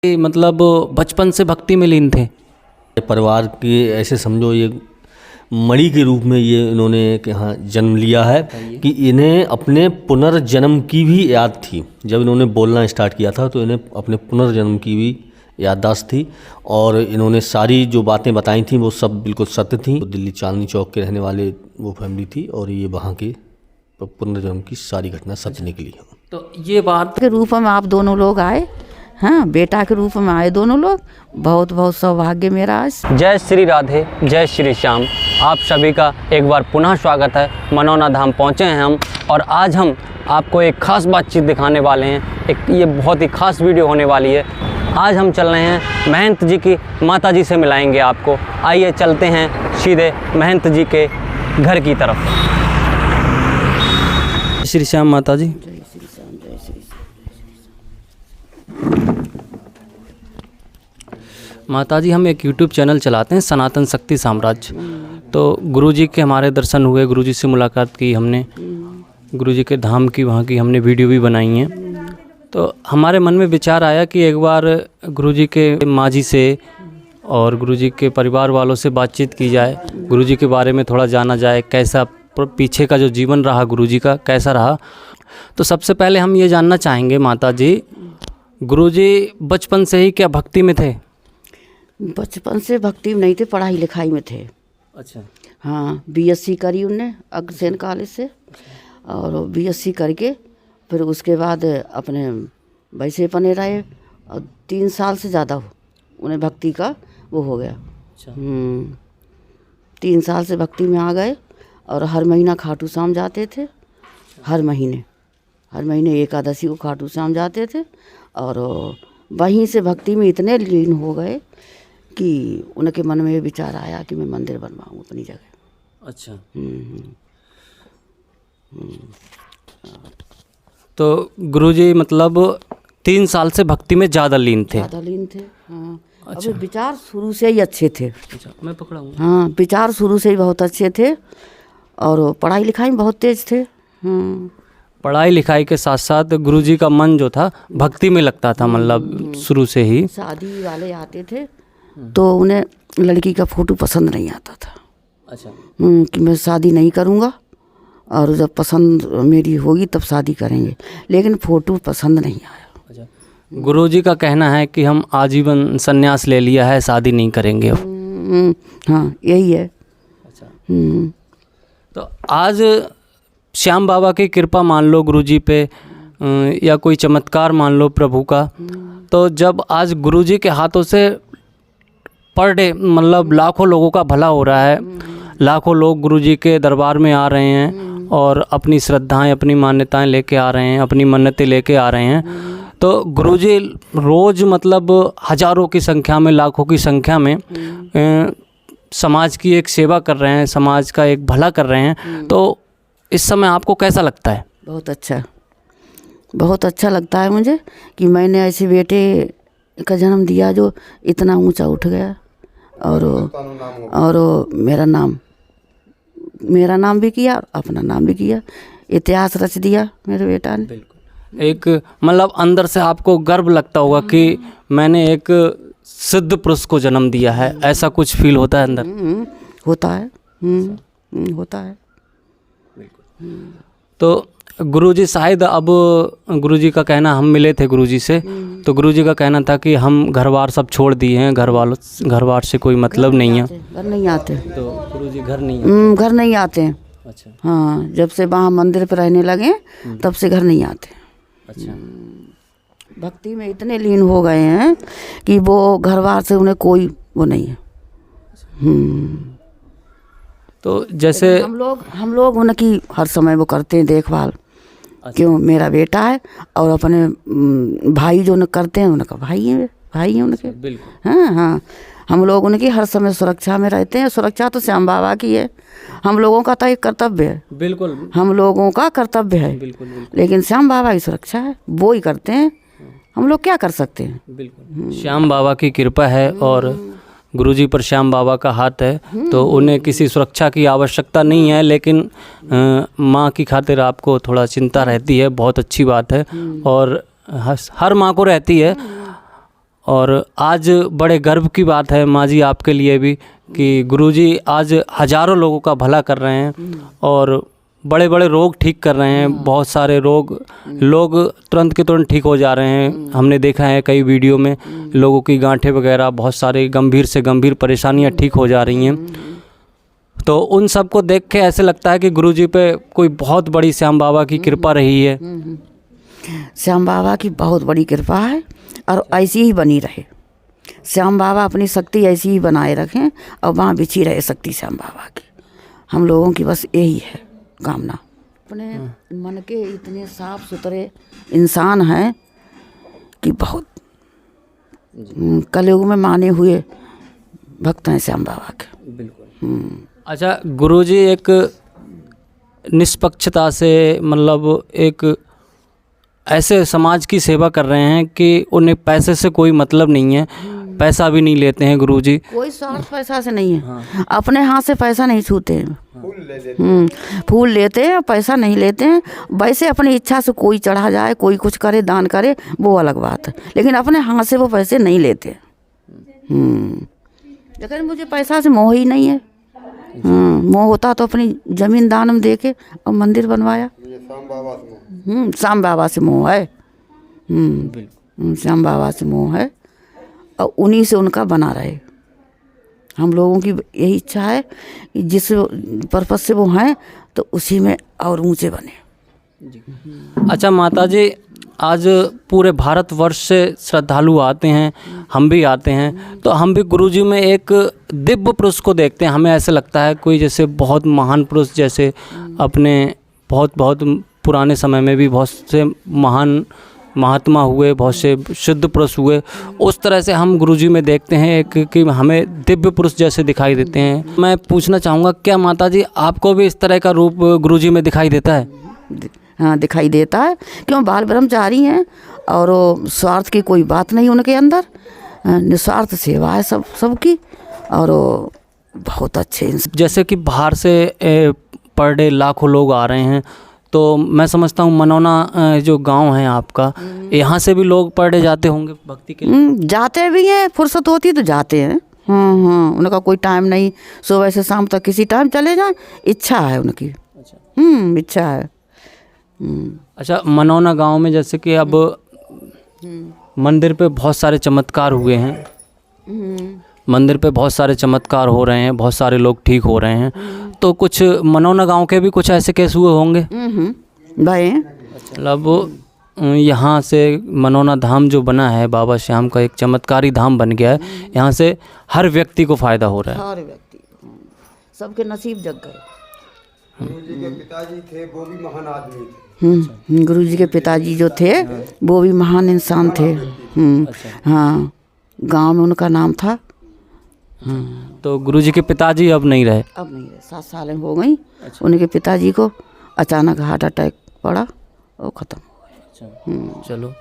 मतलब बचपन से भक्ति में लीन थे। परिवार के ऐसे समझो ये मणि के रूप में ये इन्होंने यहाँ जन्म लिया है कि इन्हें अपने पुनर्जन्म की भी याद थी। जब इन्होंने बोलना स्टार्ट किया था तो इन्हें अपने पुनर्जन्म की भी याददाश्त थी और इन्होंने सारी जो बातें बताई थी वो सब बिल्कुल सत्य थी। तो दिल्ली चांदनी चौक के रहने वाले वो फैमिली थी और ये वहाँ के पुनर्जन्म की सारी घटना सच निकली। तो ये बात के रूप में आप दोनों लोग आए, हाँ, बेटा के रूप में आए दोनों लोग, बहुत बहुत सौभाग्य मेरा आज। जय श्री राधे, जय श्री श्याम। आप सभी का एक बार पुनः स्वागत है। मनौना धाम पहुँचे हैं हम और आज हम आपको एक ख़ास बातचीत दिखाने वाले हैं। ये बहुत ही ख़ास वीडियो होने वाली है। आज हम चल रहे हैं महंत जी की माता जी से मिलाएंगे आपको। आइए चलते हैं सीधे महंत जी के घर की तरफ। श्री श्याम माता जी। माताजी हम एक YouTube चैनल चलाते हैं सनातन शक्ति साम्राज्य। तो गुरुजी के हमारे दर्शन हुए, गुरुजी से मुलाकात की हमने, गुरुजी के धाम की वहाँ की हमने वीडियो भी बनाई हैं। तो हमारे मन में विचार आया कि एक बार गुरुजी के माँ जी से और गुरुजी के परिवार वालों से बातचीत की जाए, गुरुजी के बारे में थोड़ा जाना जाए, कैसा पीछे का जो जीवन रहा गुरुजी का कैसा रहा। तो सबसे पहले हम ये जानना चाहेंगे माता जी, गुरुजी बचपन से ही क्या भक्ति में थे? बचपन से भक्ति में नहीं थे, पढ़ाई लिखाई में थे। अच्छा। हाँ, बीएससी करी उनने अग्रसेन कॉलेज से और बीएससी करके फिर उसके बाद अपने वैसे बने रहे और 3 साल से ज़्यादा उन्हें भक्ति का वो हो गया। अच्छा। 3 साल से भक्ति में आ गए और हर महीना खाटू श्याम जाते थे। हर महीने एकादशी को खाटू श्याम जाते थे और वहीं से भक्ति में इतने लीन हो गए कि उनके मन में ये विचार आया कि मैं मंदिर बनवाऊँ अपनी जगह। अच्छा। तो गुरुजी मतलब 3 साल से भक्ति में ज़्यादा लीन थे। हाँ। अच्छा। अब विचार शुरू से ही अच्छे थे। अच्छा, मैं पकड़ा हूँ। हाँ, विचार शुरू से ही बहुत अच्छे थे और पढ़ाई लिखाई में बहुत तेज थे। पढ़ाई लिखाई के साथ साथ गुरुजी का मन जो था भक्ति में लगता था, मतलब शुरू से ही। शादी वाले आते थे तो उन्हें लड़की का फोटो पसंद नहीं आता था। अच्छा। कि मैं शादी नहीं करूँगा और जब पसंद मेरी होगी तब शादी करेंगे, लेकिन फ़ोटो पसंद नहीं आया। अच्छा। गुरुजी का कहना है कि हम आजीवन संन्यास ले लिया है, शादी नहीं करेंगे अब। हाँ, यही है। अच्छा। तो तो आज श्याम बाबा की कृपा मान लो गुरुजी पे या कोई चमत्कार मान लो प्रभु का, तो जब आज गुरुजी के हाथों से पर डे मतलब लाखों लोगों का भला हो रहा है, लाखों लोग गुरुजी के दरबार में आ रहे हैं और अपनी श्रद्धाएं अपनी मान्यताएं लेके आ रहे हैं, अपनी मन्नतें लेके आ रहे हैं, तो गुरुजी रोज़ मतलब हज़ारों की संख्या में, लाखों की संख्या में समाज की एक सेवा कर रहे हैं, समाज का एक भला कर रहे हैं। तो इस समय आपको कैसा लगता है? बहुत अच्छा लगता है मुझे कि मैंने ऐसे बेटे का जन्म दिया जो इतना ऊंचा उठ गया और मेरा नाम भी किया, अपना नाम भी किया, इतिहास रच दिया मेरे बेटा ने। बिल्कुल। एक मतलब अंदर से आपको गर्व लगता होगा कि मैंने एक सिद्ध पुरुष को जन्म दिया है, ऐसा कुछ फील होता है अंदर? होता है। होता है। तो गुरुजी शायद अब गुरुजी का कहना, हम मिले थे गुरुजी से, तो गुरुजी का कहना था कि हम घर बार सब छोड़ दिए हैं, घर बार से कोई मतलब नहीं है। घर नहीं आते। तो गुरुजी घर नहीं आते हैं। अच्छा। हाँ, जब से वहाँ मंदिर पर रहने लगे तब से घर नहीं आते। अच्छा। भक्ति में इतने लीन हो गए हैं कि वो घर बार से उन्हें कोई वो नहीं है। तो जैसे हम लोग उनकी हर समय वो करते हैं देखभाल। अच्छा। क्यों, मेरा बेटा है और अपने भाई जो करते हैं उनका भाई है उनके। बिल्कुल। हाँ, हम लोग उनकी हर समय सुरक्षा में रहते हैं। सुरक्षा तो श्याम बाबा की है, हम लोगों का तो एक कर्तव्य है। बिल्कुल। हम लोगों का कर्तव्य है। बिल्कुल। लेकिन श्याम बाबा की सुरक्षा है, वो ही करते हैं, हम लोग क्या कर सकते हैं। बिल्कुल। श्याम बाबा की कृपा है और गुरुजी पर श्याम बाबा का हाथ है, तो उन्हें किसी सुरक्षा की आवश्यकता नहीं है, लेकिन माँ की खातिर आपको थोड़ा चिंता रहती है, बहुत अच्छी बात है और हर माँ को रहती है। और आज बड़े गर्व की बात है माँ जी आपके लिए भी कि गुरुजी आज हज़ारों लोगों का भला कर रहे हैं और बड़े बड़े रोग ठीक कर रहे हैं। बहुत सारे रोग लोग तुरंत के तुरंत ठीक हो जा रहे हैं। हमने देखा है कई वीडियो में लोगों की गांठें वगैरह बहुत सारे गंभीर से गंभीर परेशानियां ठीक हो जा रही हैं। तो उन सब को देख के ऐसे लगता है कि गुरुजी पे कोई बहुत बड़ी श्याम बाबा की कृपा रही है। श्याम बाबा की बहुत बड़ी कृपा है और ऐसी ही बनी रहे। श्याम बाबा अपनी शक्ति ऐसी ही बनाए रखें और वहाँ बिछी रहे शक्ति श्याम बाबा की। हम लोगों की बस यही है कामना। अपने मन के इतने साफ सुथरे इंसान हैं कि बहुत कलयुग में माने हुए भक्त हैं श्याम बाबा के। बिल्कुल। अच्छा, गुरुजी एक निष्पक्षता से मतलब एक ऐसे समाज की सेवा कर रहे हैं कि उन्हें पैसे से कोई मतलब नहीं है, पैसा भी नहीं लेते हैं गुरुजी। कोई स्वार्थ पैसा से नहीं है। हाँ। अपने हाथ से पैसा नहीं छूते हैं। फूल लेते हैं, पैसा नहीं लेते हैं। वैसे अपनी इच्छा से कोई चढ़ा जाए, कोई कुछ करे, दान करे, वो अलग बात है, लेकिन अपने हाथ से वो पैसे नहीं लेते। लेकिन मुझे पैसा से मोह ही नहीं है। मोह होता तो अपनी जमीन दान में दे के और मंदिर बनवाया। श्याम बाबा से मोह है। श्याम बाबा से मोह है और उन्हीं से उनका बना रहे। हम लोगों की यही इच्छा है कि जिस पर्पस से वो हैं तो उसी में और ऊंचे बने। अच्छा माता जी, आज पूरे भारतवर्ष से श्रद्धालु आते हैं, हम भी आते हैं, तो हम भी गुरुजी में एक दिव्य पुरुष को देखते हैं। हमें ऐसा लगता है कोई जैसे बहुत महान पुरुष, जैसे अपने बहुत पुराने समय में भी बहुत से महान महात्मा हुए, बहुत से शुद्ध पुरुष हुए, उस तरह से हम गुरुजी में देखते हैं एक कि हमें दिव्य पुरुष जैसे दिखाई देते हैं। मैं पूछना चाहूँगा, क्या माता जी आपको भी इस तरह का रूप गुरुजी में दिखाई देता है? हाँ, दिखाई देता है। क्यों, बाल ब्रह्मचारी हैं और स्वार्थ की कोई बात नहीं उनके अंदर, निस्वार्थ सेवा है सबकी और बहुत अच्छे। जैसे कि बाहर से पर डे लाखों लोग आ रहे हैं, तो मैं समझता हूँ मनौना जो गांव है आपका, यहाँ से भी लोग पर डे जाते होंगे भक्ति के लिए? जाते भी हैं, फुर्सत होती तो जाते हैं। उनका कोई टाइम नहीं, सुबह से शाम तक किसी टाइम चले जाएं, इच्छा है उनकी। अच्छा। इच्छा है। अच्छा, मनौना गांव में जैसे कि अब मंदिर पे बहुत सारे चमत्कार हुए हैं, मंदिर पे बहुत सारे चमत्कार हो रहे हैं, बहुत सारे लोग ठीक हो रहे हैं, तो कुछ मनौना गांव के भी कुछ ऐसे केस हुए होंगे भाई? मतलब यहाँ से मनौना धाम जो बना है, बाबा श्याम का एक चमत्कारी धाम बन गया है, यहाँ से हर व्यक्ति को फ़ायदा हो रहा है। हर व्यक्ति, सबके नसीब जग गए। गुरुजी के पिताजी थे, वो भी महान आदमी थे। गुरुजी के पिताजी जो थे वो भी महान इंसान थे। हाँ, गांव में उनका नाम था। तो गुरुजी के पिताजी अब नहीं रहे? अब नहीं रहे, 7 साल हो गई। उनके पिताजी को अचानक हार्ट अटैक पड़ा और ख़त्म हो गए। चलो,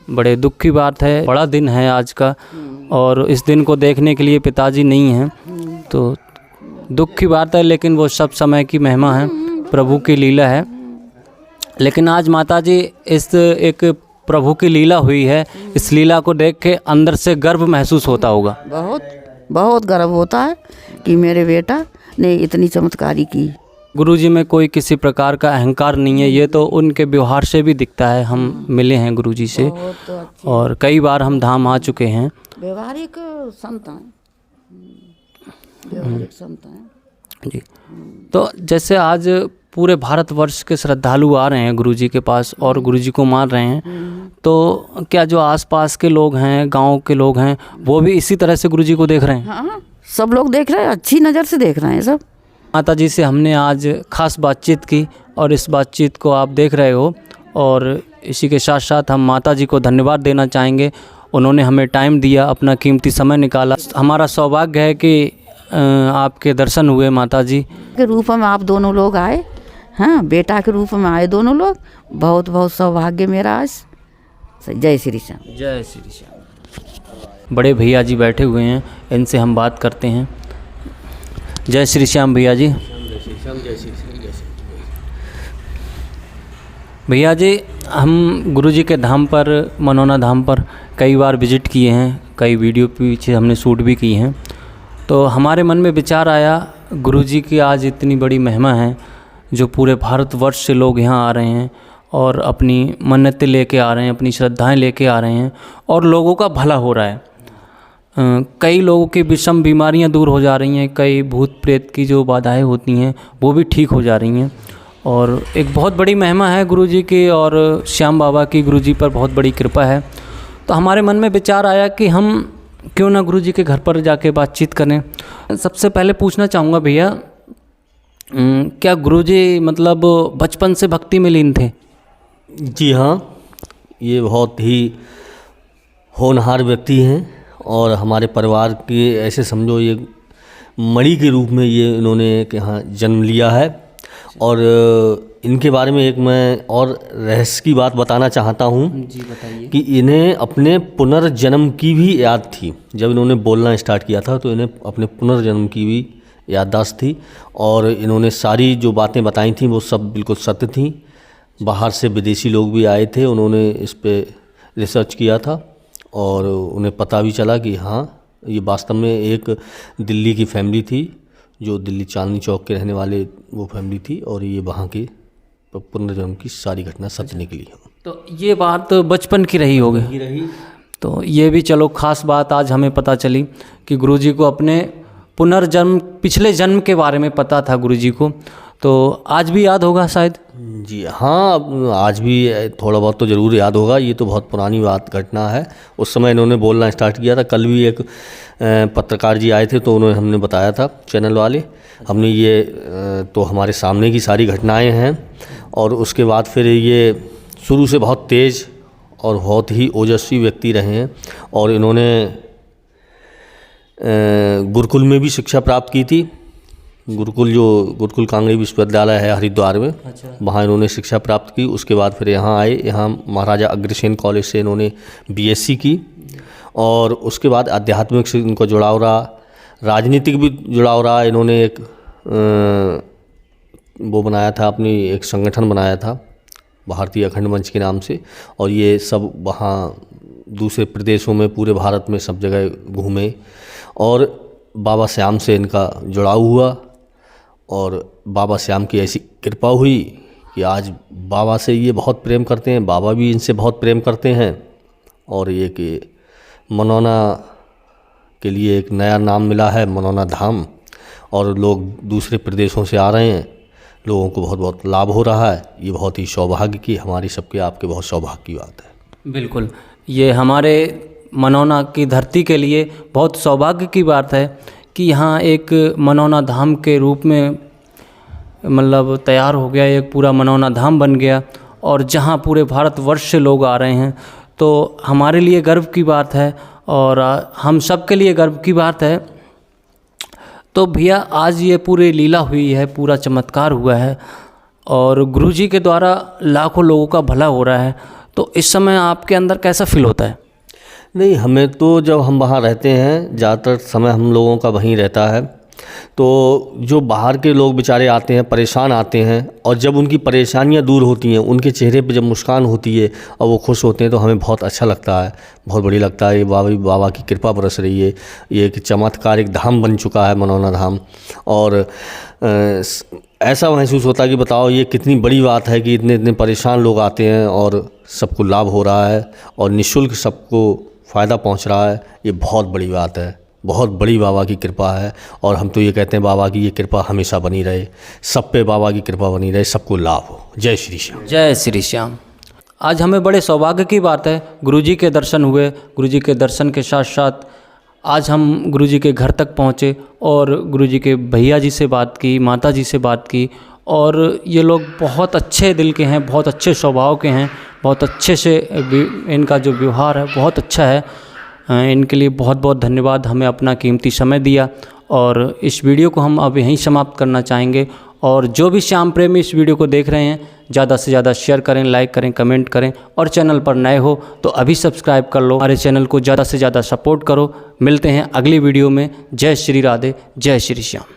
बड़े दुख की बात है, बड़ा दिन है आज का, और इस दिन को देखने के लिए पिताजी नहीं हैं तो दुख की बात है, लेकिन वो सब समय की महिमा है, प्रभु की लीला है। लेकिन आज माता जी इस एक प्रभु की लीला हुई है, इस लीला को देख के अंदर से गर्व महसूस होता होगा। बहुत गर्व होता है कि मेरे बेटा ने इतनी चमत्कारी की। गुरुजी में कोई किसी प्रकार का अहंकार नहीं है, ये तो उनके व्यवहार से भी दिखता है। हम मिले हैं गुरुजी से और कई बार हम धाम आ चुके हैं। व्यवहारिक संत हैं, व्यवहारिक संत हैं जी। तो जैसे आज पूरे भारतवर्ष के श्रद्धालु आ रहे हैं गुरुजी के पास और गुरुजी को मान रहे हैं, तो क्या जो आसपास के लोग हैं, गांव के लोग हैं, वो भी इसी तरह से गुरुजी को देख रहे हैं? हाँ, सब लोग देख रहे हैं, अच्छी नज़र से देख रहे हैं सब। माता जी से हमने आज खास बातचीत की और इस बातचीत को आप देख रहे हो, और इसी के साथ साथ हम माता जी को धन्यवाद देना चाहेंगे। उन्होंने हमें टाइम दिया, अपना कीमती समय निकाला। हमारा सौभाग्य है कि आपके दर्शन हुए माता जी के रूप में आप दोनों लोग आए। हाँ, बेटा के रूप में आए दोनों लोग, बहुत बहुत सौभाग्य मेरा आज। जय श्री श्याम। जय श्री श्याम। बड़े भैया जी बैठे हुए हैं, इनसे हम बात करते हैं। जय श्री श्याम भैया जी। भैया जी, हम गुरुजी के धाम पर, मनौना धाम पर कई बार विज़िट किए हैं, कई वीडियो पीछे हमने शूट भी की हैं। तो हमारे मन में विचार आया, गुरुजी की आज इतनी बड़ी महिमा है, जो पूरे भारतवर्ष से लोग यहाँ आ रहे हैं और अपनी मन्नतें लेके आ रहे हैं, अपनी श्रद्धाएं लेके आ रहे हैं और लोगों का भला हो रहा है। कई लोगों की विषम बीमारियां दूर हो जा रही हैं, कई भूत प्रेत की जो बाधाएं होती हैं वो भी ठीक हो जा रही हैं। और एक बहुत बड़ी महिमा है गुरुजी की, और श्याम बाबा की गुरुजी पर बहुत बड़ी कृपा है। तो हमारे मन में विचार आया कि हम क्यों ना गुरुजी के घर पर जाके बातचीत करें। सबसे पहले पूछना चाहूँगा भैया, क्या गुरुजी मतलब बचपन से भक्ति में लीन थे? जी हाँ, ये बहुत ही होनहार व्यक्ति हैं और हमारे परिवार के ऐसे समझो ये मणि के रूप में ये इन्होंने यहाँ जन्म लिया है। और इनके बारे में एक मैं और रहस्य की बात बताना चाहता हूँ। जी बताइए। कि इन्हें अपने पुनर्जन्म की भी याद थी। जब इन्होंने बोलना स्टार्ट किया था तो इन्हें अपने पुनर्जन्म की भी याददाश्त थी, और इन्होंने सारी जो बातें बताई थी वो सब बिल्कुल सत्य थी। बाहर से विदेशी लोग भी आए थे, उन्होंने इस पे रिसर्च किया था और उन्हें पता भी चला कि हाँ, ये वास्तव में एक दिल्ली की फैमिली थी, जो दिल्ली चांदनी चौक के रहने वाले वो फैमिली थी, और ये वहाँ के पुनर्जन्म की सारी घटना सत्य निकली है। तो ये बात बचपन की रही होगी। तो ये भी चलो खास बात आज हमें पता चली कि गुरुजी को अपने पुनर्जन्म, पिछले जन्म के बारे में पता था गुरुजी को। तो आज भी याद होगा शायद? जी हाँ, आज भी थोड़ा बहुत तो ज़रूर याद होगा। ये तो बहुत पुरानी बात घटना है। उस समय इन्होंने बोलना स्टार्ट किया था। कल भी एक पत्रकार जी आए थे तो उन्होंने हमने बताया था, चैनल वाले, हमने ये तो हमारे सामने की सारी घटनाएं हैं। और उसके बाद फिर ये शुरू से बहुत तेज़ और बहुत ही ओजस्वी व्यक्ति रहे हैं, और इन्होंने गुरुकुल में भी शिक्षा प्राप्त की थी। गुरुकुल कांगड़ी विश्वविद्यालय है हरिद्वार में। अच्छा। वहाँ इन्होंने शिक्षा प्राप्त की। उसके बाद फिर यहाँ आए, यहाँ महाराजा अग्रसेन कॉलेज से इन्होंने बीएससी की, और उसके बाद आध्यात्मिक से इनको जुड़ाव रहा, राजनीतिक भी जुड़ाव रहा। इन्होंने एक वो बनाया था, अपनी एक संगठन बनाया था भारतीय अखंड मंच के नाम से, और ये सब वहाँ दूसरे प्रदेशों में, पूरे भारत में सब जगह घूमे, और बाबा श्याम से इनका जुड़ाव हुआ। और बाबा श्याम की ऐसी कृपा हुई कि आज बाबा से ये बहुत प्रेम करते हैं, बाबा भी इनसे बहुत प्रेम करते हैं। और ये कि मनौना के लिए एक नया नाम मिला है, मनौना धाम, और लोग दूसरे प्रदेशों से आ रहे हैं, लोगों को बहुत बहुत लाभ हो रहा है। ये बहुत ही सौभाग्य की, हमारी सबके आपके बहुत सौभाग्य की बात है। बिल्कुल, ये हमारे मनौना की धरती के लिए बहुत सौभाग्य की बात है कि यहाँ एक मनौना धाम के रूप में मतलब तैयार हो गया, एक पूरा मनौना धाम बन गया, और जहाँ पूरे भारतवर्ष से लोग आ रहे हैं। तो हमारे लिए गर्व की बात है, और हम सब के लिए गर्व की बात है। तो भैया, आज ये पूरी लीला हुई है, पूरा चमत्कार हुआ है, और गुरुजी के द्वारा लाखों लोगों का भला हो रहा है। तो इस समय आपके अंदर कैसा फील होता है? नहीं, हमें तो जब हम वहाँ रहते हैं, ज़्यादातर समय हम लोगों का वहीं रहता है। तो जो बाहर के लोग बेचारे आते हैं, परेशान आते हैं, और जब उनकी परेशानियाँ दूर होती हैं, उनके चेहरे पे जब मुस्कान होती है और वो खुश होते हैं, तो हमें बहुत अच्छा लगता है, बहुत बढ़िया लगता है। ये बाबा की कृपा बरस रही है। ये एक चमत्कार, एक धाम बन चुका है मनौना धाम। और ऐसा महसूस होता है कि बताओ ये कितनी बड़ी बात है कि इतने इतने परेशान लोग आते हैं और सबको लाभ हो रहा है, और निःशुल्क सबको फ़ायदा पहुंच रहा है। ये बहुत बड़ी बात है, बहुत बड़ी बाबा की कृपा है। और हम तो ये कहते हैं बाबा की ये कृपा हमेशा बनी रहे, सब पे बाबा की कृपा बनी रहे, सबको लाभ हो। जय श्री श्याम। जय श्री श्याम। आज हमें बड़े सौभाग्य की बात है, गुरुजी के दर्शन हुए। गुरुजी के दर्शन के साथ साथ आज हम गुरुजी के घर तक पहुँचे, और गुरुजी के भैया जी से बात की, माता जी से बात की। और ये लोग बहुत अच्छे दिल के हैं, बहुत अच्छे स्वभाव के हैं, बहुत अच्छे से इनका जो व्यवहार है बहुत अच्छा है। इनके लिए बहुत बहुत धन्यवाद, हमें अपना कीमती समय दिया। और इस वीडियो को हम अब यहीं समाप्त करना चाहेंगे। और जो भी श्याम प्रेमी इस वीडियो को देख रहे हैं, ज़्यादा से ज़्यादा शेयर करें, लाइक करें, कमेंट करें, और चैनल पर नए हो तो अभी सब्सक्राइब कर लो। हमारे चैनल को ज़्यादा से ज़्यादा सपोर्ट करो। मिलते हैं अगली वीडियो में। जय श्री राधे, जय श्री श्याम।